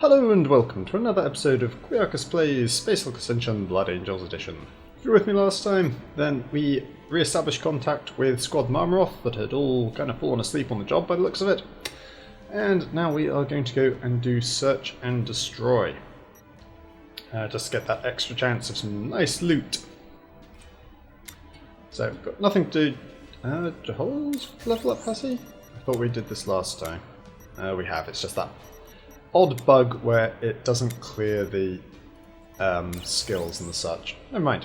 Hello and welcome to another episode of Quiarcus Plays Hulk Ascension Blood Angels Edition. If you were with me last time, then we re-established contact with Squad Marmaroth that had all kind of fallen asleep on the job by the looks of it. And now we are going to go and do Search and Destroy. Just to get that extra chance of some nice loot. So, we've got nothing to do. Jahol's level up, has he? I thought we did this last time. We have, it's just that odd bug where it doesn't clear the skills and the such. Never mind.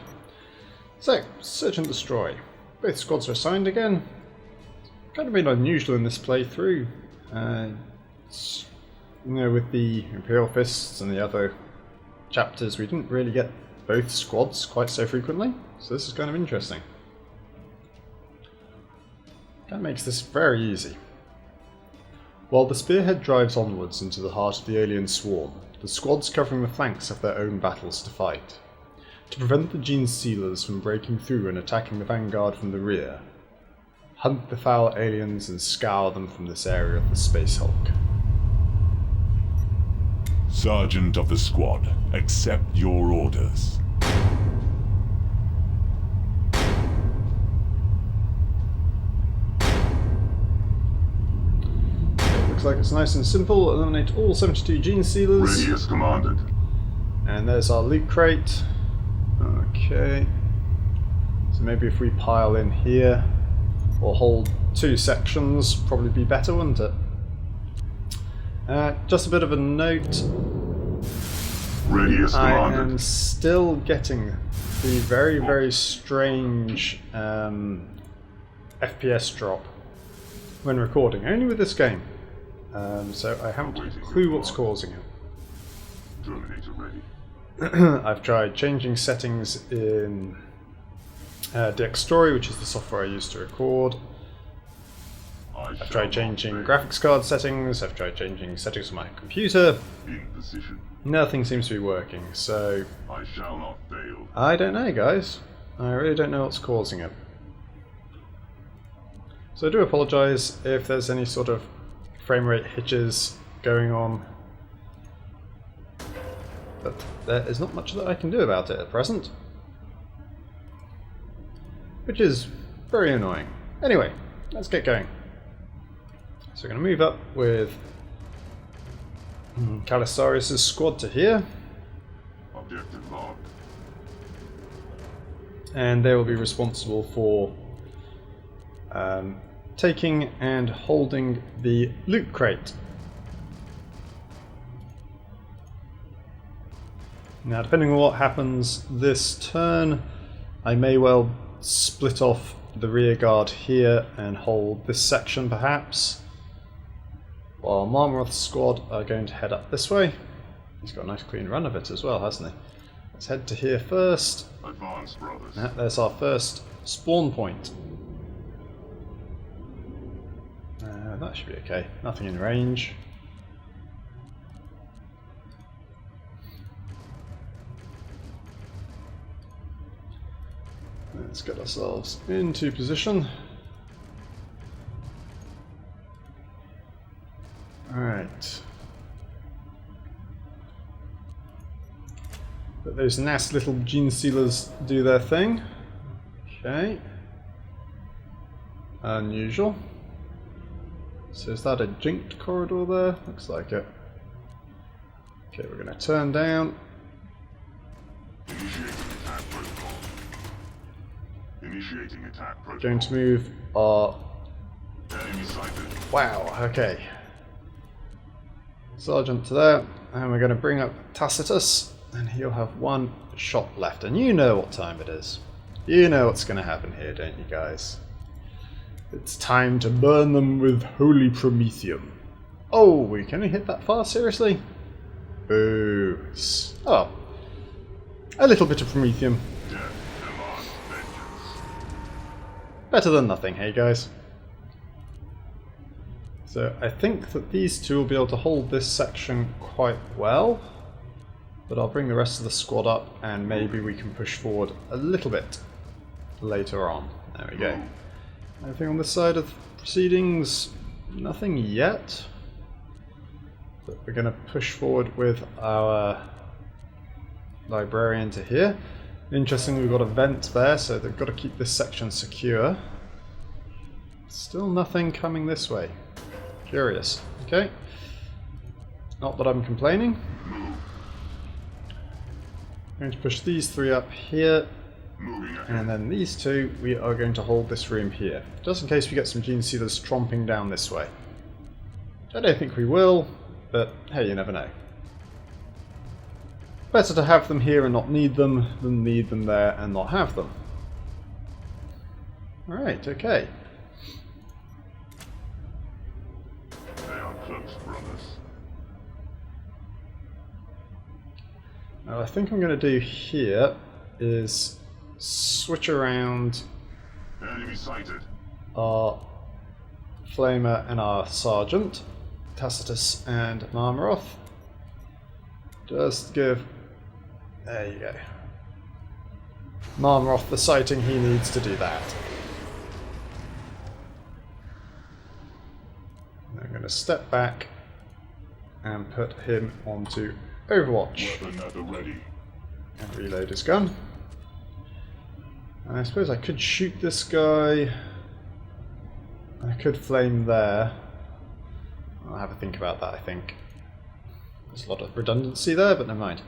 So, Search and Destroy. Both squads are assigned again. It's kind of been unusual in this playthrough. With the Imperial Fists and the other chapters, we didn't really get both squads quite so frequently, so this is kind of interesting. That makes this very easy. While the spearhead drives onwards into the heart of the alien swarm, the squads covering the flanks have their own battles to fight. To prevent the gene sealers from breaking through and attacking the vanguard from the rear, hunt the foul aliens and scour them from this area of the Space Hulk. Sergeant of the squad, accept your orders. Looks like it's nice and simple. Eliminate all 72 gene sealers. Ready as commanded. And there's our loot crate. Okay. So maybe if we pile in here, or hold two sections, probably be better, wouldn't it? Just a bit of a note. Ready as commanded. I am still getting the very, very strange FPS drop when recording, only with this game. So I haven't a clue what's causing it. Terminator ready. I've tried changing settings in DX Story, which is the software I use to record. I've tried changing graphics card settings, I've tried changing settings on my computer. In position. Nothing seems to be working, so I shall not fail. I don't know, guys. I really don't know what's causing it. So I do apologise if there's any sort of frame rate hitches going on. But there is not much that I can do about it at present. Which is very annoying. Anyway, let's get going. So we're going to move up with Calisarius' squad to here. Objective log. And they will be responsible for taking and holding the loot crate. Now, depending on what happens this turn, I may well split off the rear guard here and hold this section perhaps, while Marmaroth's squad are going to head up this way. He's got a nice clean run of it as well, hasn't he? Let's head to here first. Advance, brothers. There's our first spawn point. That should be okay. Nothing in range. Let's get ourselves into position. Alright. Let those nasty little gene sealers do their thing. Okay. Unusual. So is that a jinked corridor there? Looks like it. Okay, we're going to turn down. Initiating attack protocol. Initiating attack protocol. Going to move our... Enemy sighted. Wow, okay. Sergeant to there, and we're going to bring up Tacitus, and he'll have one shot left. And you know what time it is. You know what's going to happen here, don't you guys? It's time to burn them with holy promethium. Oh, we can only hit that far? Seriously? Boo. Oh. A little bit of promethium. Death demands vengeance. Better than nothing, hey guys? So I think that these two will be able to hold this section quite well. But I'll bring the rest of the squad up and maybe we can push forward a little bit later on. There we go. Anything on this side of proceedings? Nothing yet. But we're going to push forward with our librarian to here. Interestingly, we've got a vent there, so they've got to keep this section secure. Still nothing coming this way. Curious. Okay. Not that I'm complaining. I'm going to push these three up here. And then these two, we are going to hold this room here. Just in case we get some gene sealers tromping down this way. I don't think we will, but hey, you never know. Better to have them here and not need them than need them there and not have them. Alright, okay. They are close, brothers. Now, what I think I'm going to do here is switch around Enemy sighted. our Flamer and our Sergeant, Tacitus and Marmaroth. Just give... There you go. Marmaroth the sighting he needs to do that. And I'm going to step back and put him onto Overwatch. Weapon at the ready. And reload his gun. And I suppose I could shoot this guy. I could flame there. I'll have a think about that, I think. There's a lot of redundancy there, but never mind.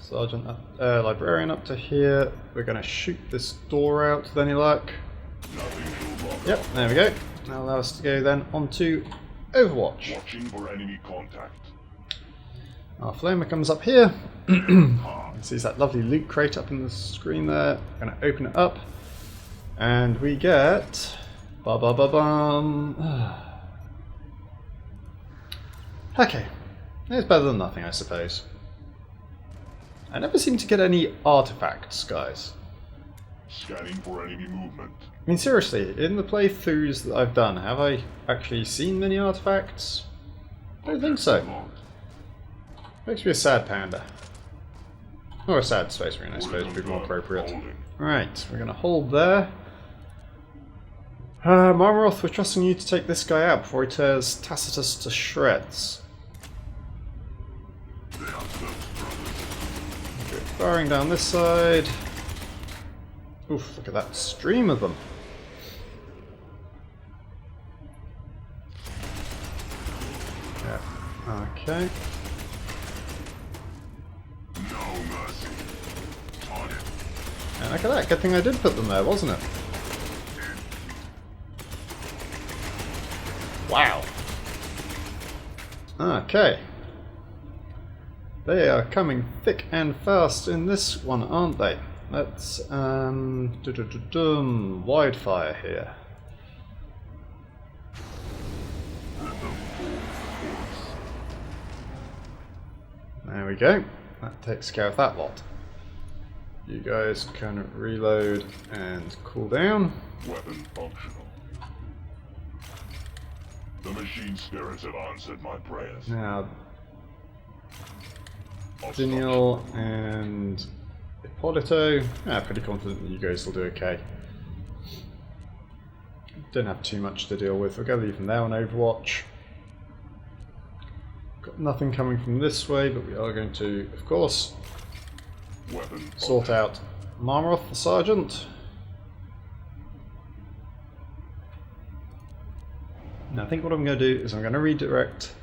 Sergeant, Librarian up to here. We're going to shoot this door out with any luck. Yep, there we go. That'll allow us to go then onto Overwatch. Watching for enemy contact. Our Flamer comes up here. Sees that lovely loot crate up in the screen there. I'm going to open it up. And we get... Ba-ba-ba-bum. Okay. It's better than nothing, I suppose. I never seem to get any artifacts, guys. Scanning for enemy movement. I mean, seriously, in the playthroughs that I've done, have I actually seen many artifacts? I don't think so. Makes me a sad panda. Or a sad Space Marine, I suppose, would be more appropriate. Right, we're going to hold there. Marmaroth, we're trusting you to take this guy out before he tears Tacitus to shreds. Firing down this side. Oof, look at that stream of them. Yeah, okay. No mercy. Target. And look at that, good thing I did put them there, wasn't it? Wow. Okay. They are coming thick and fast in this one, aren't they? Let's wide fire here. There we go. That takes care of that lot. You guys can reload and cool down. Weapon functional. The machine spirits have answered my prayers. Now, Daniel and Hippolyto. Pretty confident that you guys will do okay. Don't have too much to deal with. We're going to leave them there on Overwatch. Got nothing coming from this way, but we are going to, of course, sort out Marmaroth, the Sergeant. Now I think what I'm going to do is I'm going to redirect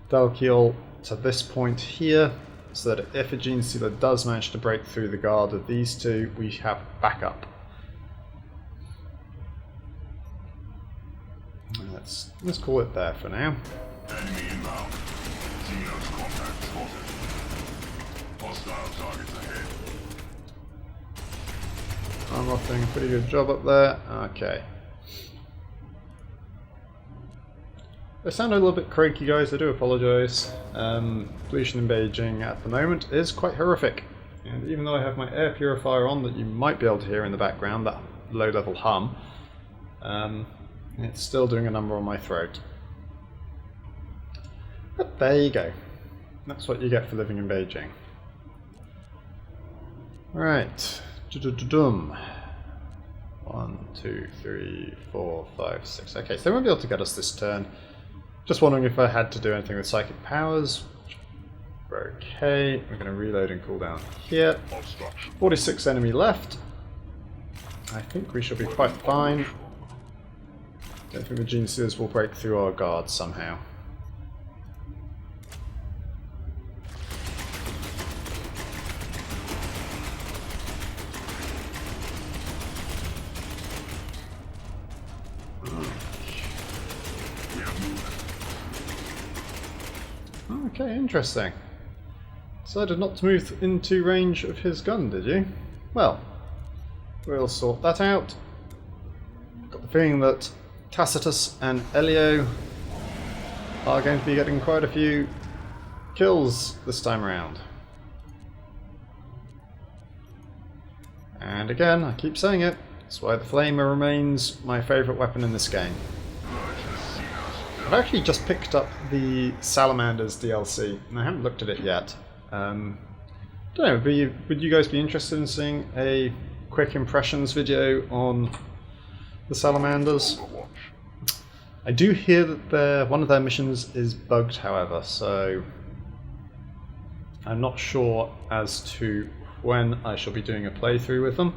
Dalkiel to this point here, so that if a gene sealer does manage to break through the guard of these two, we have backup. Let's call it there for now. Enemy inbound. Xenos contact spotted. Hostile targets ahead. I'm doing a pretty good job up there. Okay. I sound a little bit croaky, guys, I do apologise. Pollution in Beijing at the moment is quite horrific. And even though I have my air purifier on that you might be able to hear in the background, that low-level hum, it's still doing a number on my throat. But there you go. That's what you get for living in Beijing. Right. 1, 2, 3, 4, 5, 6. Okay, so they won't be able to get us this turn. Just wondering if I had to do anything with psychic powers. Okay, we're going to reload and cool down here. 46 enemy left. I think we should be quite fine. Don't think the Gene Stealers will break through our guards somehow. Okay, interesting. Decided not to move into range of his gun, did you? Well, we'll sort that out. Got the feeling that Tacitus and Elio are going to be getting quite a few kills this time around. And again, I keep saying it, that's why the Flamer remains my favourite weapon in this game. I've actually just picked up the Salamanders DLC, and I haven't looked at it yet. Don't know, would you guys be interested in seeing a quick impressions video on the Salamanders? I do hear that one of their missions is bugged, however, so I'm not sure as to when I shall be doing a playthrough with them.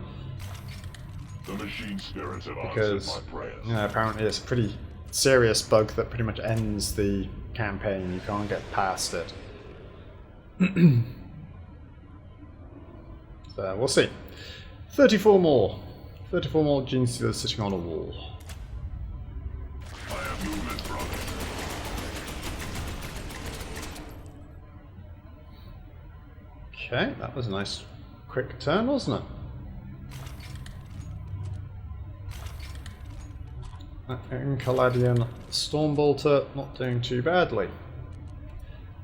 The machine spirits have because answered my prayers. Apparently it's a pretty serious bug that pretty much ends the campaign. You can't get past it. So we'll see. 34 more. 34 more Gene Stealers sitting on a wall. I have movement, brother. Okay, that was a nice quick turn, wasn't it? Caladian Stormbolter not doing too badly.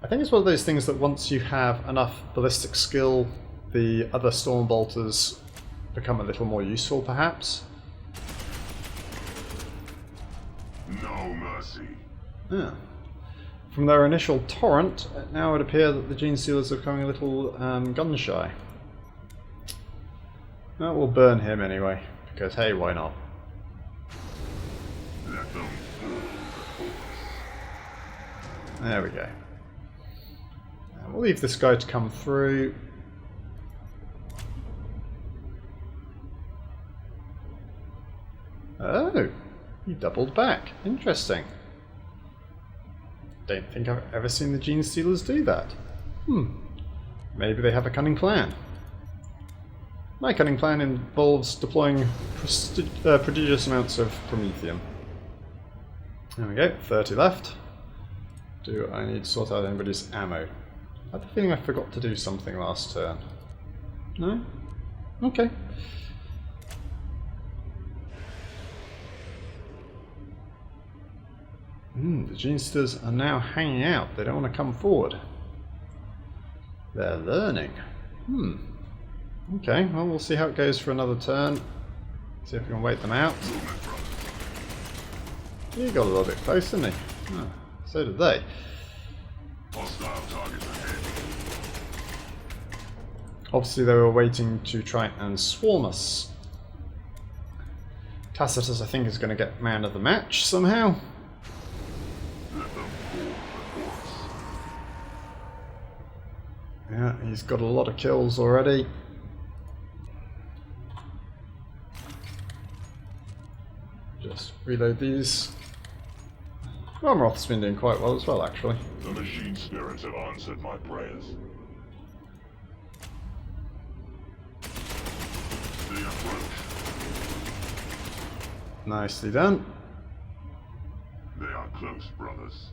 I think it's one of those things that once you have enough ballistic skill, the other Stormbolters become a little more useful, perhaps. No mercy. Yeah. From their initial torrent, now it would appear that the Gene Stealers are becoming a little gun shy. Well, we'll burn him anyway, because hey, why not? There we go. We'll leave this guy to come through. Oh, he doubled back. Interesting. Don't think I've ever seen the Gene Stealers do that. Maybe they have a cunning plan. My cunning plan involves deploying prodigious amounts of Promethium. There we go, 30 left. Do I need to sort out anybody's ammo? I have the feeling I forgot to do something last turn. No? Okay. The Gene Stealers are now hanging out. They don't want to come forward. They're learning. Okay, well, we'll see how it goes for another turn. See if we can wait them out. He got a little bit close, didn't he? Oh, so did they. Hostile target ahead. Obviously they were waiting to try and swarm us. Tacitus, I think, is going to get man of the match somehow. Yeah, he's got a lot of kills already. Just reload these. Roth's been doing quite well as well, actually. The machine spirits have answered my prayers. They approach. Nicely done. They are close, brothers.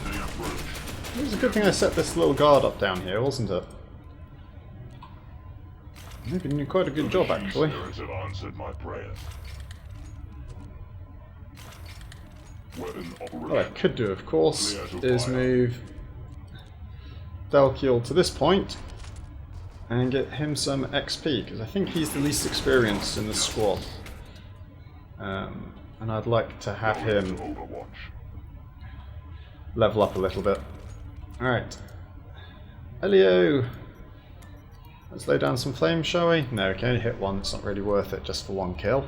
They approach. It was a good thing I set this little guard up down here, wasn't it? They've been doing quite a good job, actually. The machine spirits have answered my prayers. What I could do, of course, is move Delkiel to this point and get him some XP, because I think he's the least experienced in the squad. And I'd like to have him level up a little bit. Alright. Elio! Let's lay down some flames, shall we? No, we can only hit one. It's not really worth it just for one kill.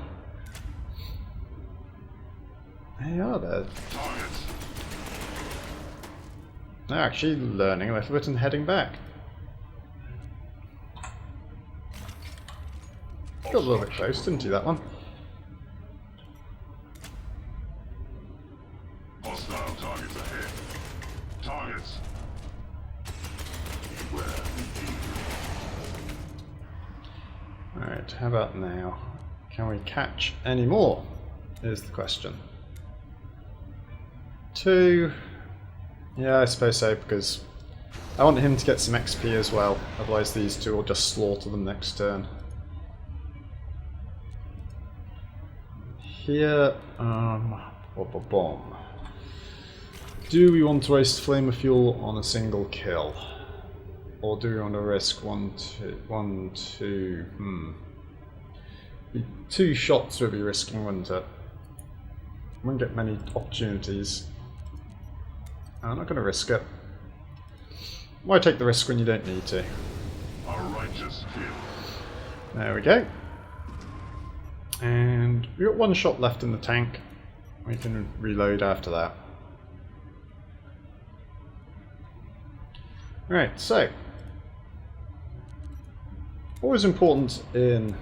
They are there. They're actually learning a little bit and heading back. Got a little bit close, didn't you, that one? Hostile targets ahead. Targets. Alright, how about now? Can we catch any more? Is the question. 2. Yeah, I suppose so, because I want him to get some XP as well. Otherwise these two will just slaughter them next turn. Here, do we want to waste flamer fuel on a single kill? Or do we want to risk 2 shots we'll be risking, wouldn't it? Won't get many opportunities. I'm not going to risk it. Why take the risk when you don't need to? A righteous kill. There we go. And we've got 1 shot left in the tank. We can reload after that. Right, so always important in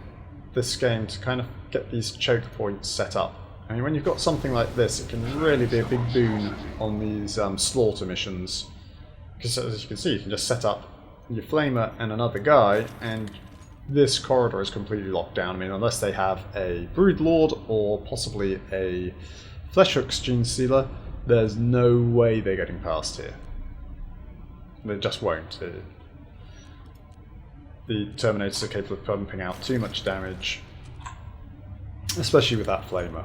this game to kind of get these choke points set up. I mean, when you've got something like this, it can really be a big boon on these slaughter missions. Because as you can see, you can just set up your flamer and another guy, and this corridor is completely locked down. I mean, unless they have a Broodlord or possibly a Fleshhook's Gene Stealer, there's no way they're getting past here. They just won't. The Terminators are capable of pumping out too much damage, especially with that flamer.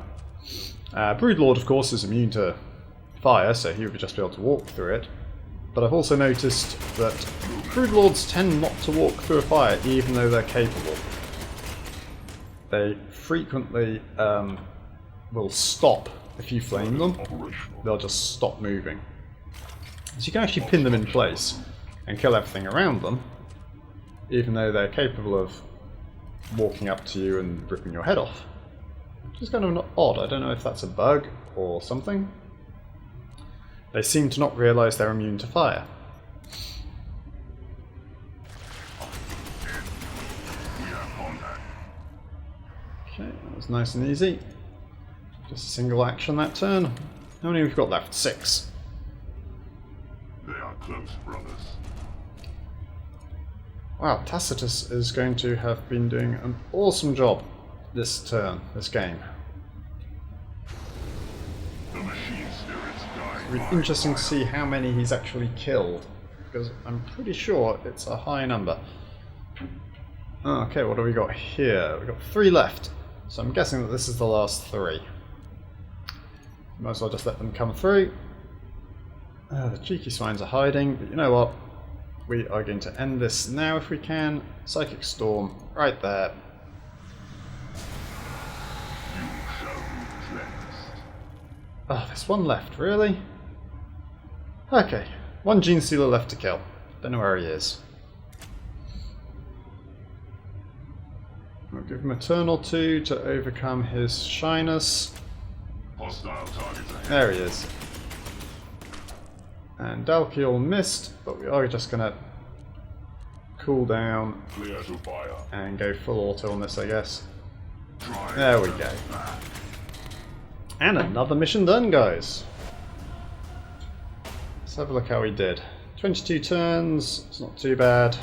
Broodlord, of course, is immune to fire, so he would just be able to walk through it. But I've also noticed that Broodlords tend not to walk through a fire, even though they're capable. They frequently will stop if you flame them. They'll just stop moving. So you can actually pin them in place and kill everything around them, even though they're capable of walking up to you and ripping your head off. Which is kind of odd. I don't know if that's a bug or something. They seem to not realise they're immune to fire. Okay, that was nice and easy. Just a single action that turn. How many have we got left? 6. They are close, brothers. Wow, Tacitus is going to have been doing an awesome job this turn, this game. The machine spirits die. It'll be interesting to see how many he's actually killed, because I'm pretty sure it's a high number. Okay, what do we got here? We've got 3 left, so I'm guessing that this is the last 3. Might as well just let them come through. The cheeky swines are hiding, but you know what? We are going to end this now if we can. Psychic Storm, right there. Oh, there's 1 left, really? Okay, 1 Gene Stealer left to kill. Don't know where he is. We'll give him a turn or 2 to overcome his shyness. Hostile targets ahead. There he is. And Dalkiel missed, but we are just going to cool down Clear to fire. and go full auto on this, I guess. There we go. And another mission done, guys. Let's have a look how we did. 22 turns, it's not too bad.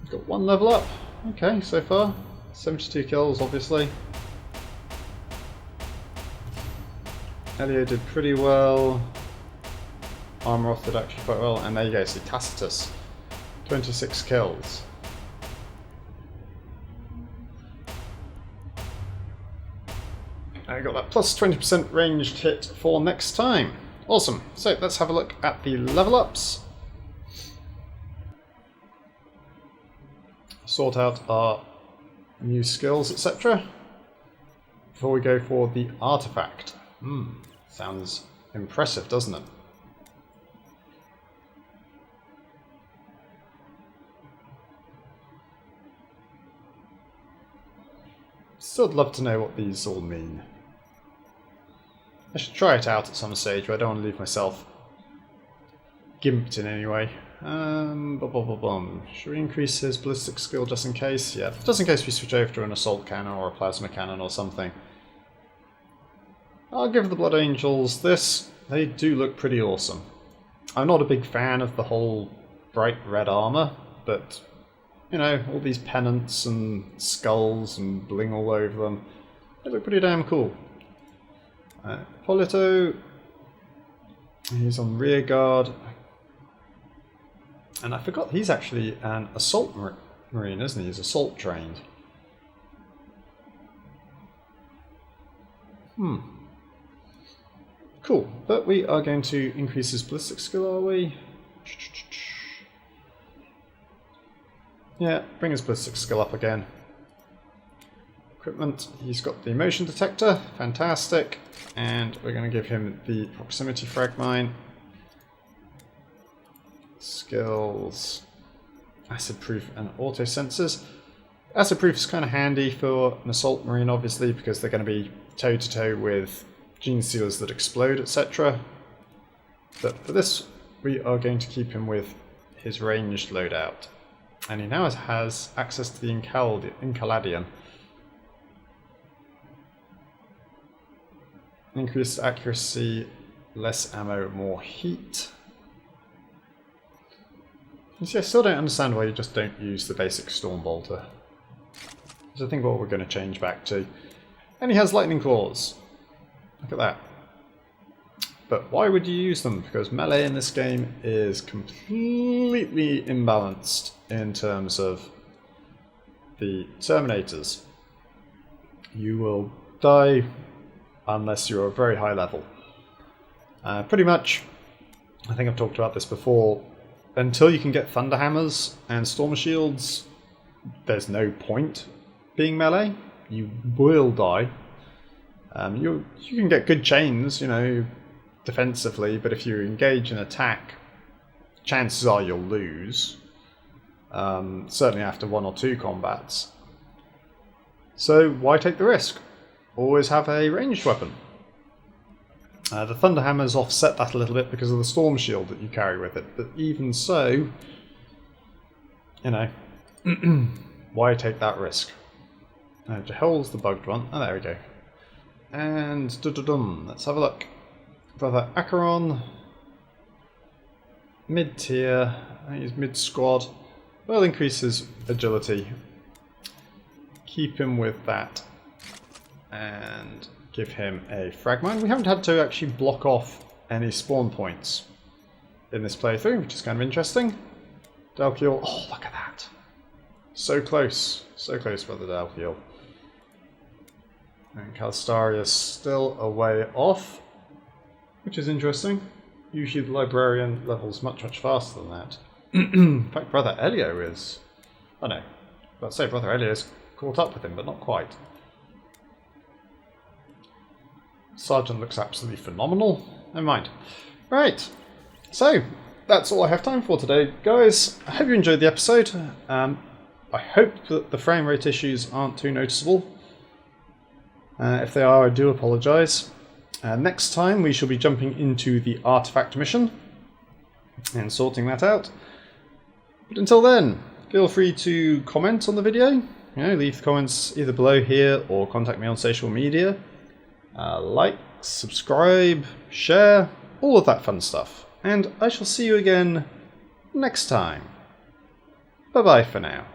We've got 1 level up. Okay, so far. 72 kills, obviously. Elio did pretty well. Armoroth did actually quite well. And there you go, see Tacitus. 26 kills. I got that plus 20% ranged hit for next time. Awesome. So let's have a look at the level ups. Sort out our new skills, etc. Before we go for the artifact. Sounds impressive, doesn't it? Still love to know what these all mean. I should try it out at some stage, but I don't want to leave myself gimped in any way. Should we increase his ballistic skill just in case? Yeah, just in case we switch over to an assault cannon or a plasma cannon or something. I'll give the Blood Angels this. They do look pretty awesome. I'm not a big fan of the whole bright red armour, but you know, all these pennants and skulls and bling all over them, they look pretty damn cool. Polito, he's on rear guard. And I forgot, he's actually an assault marine, isn't he? He's assault trained. Cool, but we are going to increase his ballistic skill, are we? Yeah, bring his ballistic skill up again. Equipment, he's got the motion detector, fantastic. And we're going to give him the proximity frag mine. Skills, acid proof and auto sensors. Acid proof is kind of handy for an assault marine, obviously, because they're going to be toe to toe with gene sealers that explode, etc. But for this, we are going to keep him with his ranged loadout, and he now has access to the Incaladian. Increased accuracy, less ammo, more heat. You see, I still don't understand why you just don't use the basic Storm Bolter. Which I think what we're going to change back to. And he has Lightning Claws. Look at that. But why would you use them? Because melee in this game is completely imbalanced in terms of the Terminators. You will die unless you're a very high level. Pretty much, I think I've talked about this before, until you can get Thunderhammers and Stormer Shields, there's no point being melee. You will die. You can get good chains, you know, defensively, but if you engage in attack, chances are you'll lose. Certainly after 1 or 2 combats. So why take the risk? Always have a ranged weapon. The Thunderhammers offset that a little bit because of the Storm Shield that you carry with it, but even so, you know, why take that risk? Jehel's the bugged one. Oh, there we go. And let's have a look. Brother Acheron, mid-tier, I think he's mid-squad. Well, increase his agility. Keep him with that. And give him a frag mine. We haven't had to actually block off any spawn points in this playthrough, which is kind of interesting. Dalkiel, oh look at that. So close, brother Dalkiel. And Calistarius still a way off, which is interesting. Usually the Librarian levels much faster than that. In fact, Brother Elio is... Oh no, I'd say Brother Elio's caught up with him, but not quite. Sergeant looks absolutely phenomenal. Never mind. Right, so that's all I have time for today, guys. I hope you enjoyed the episode. I hope that the frame rate issues aren't too noticeable. If they are, I do apologise. Next time we shall be jumping into the artifact mission and sorting that out. But until then, feel free to comment on the video. You know, leave comments either below here or contact me on social media. Like, subscribe, share, all of that fun stuff. And I shall see you again next time. Bye bye for now.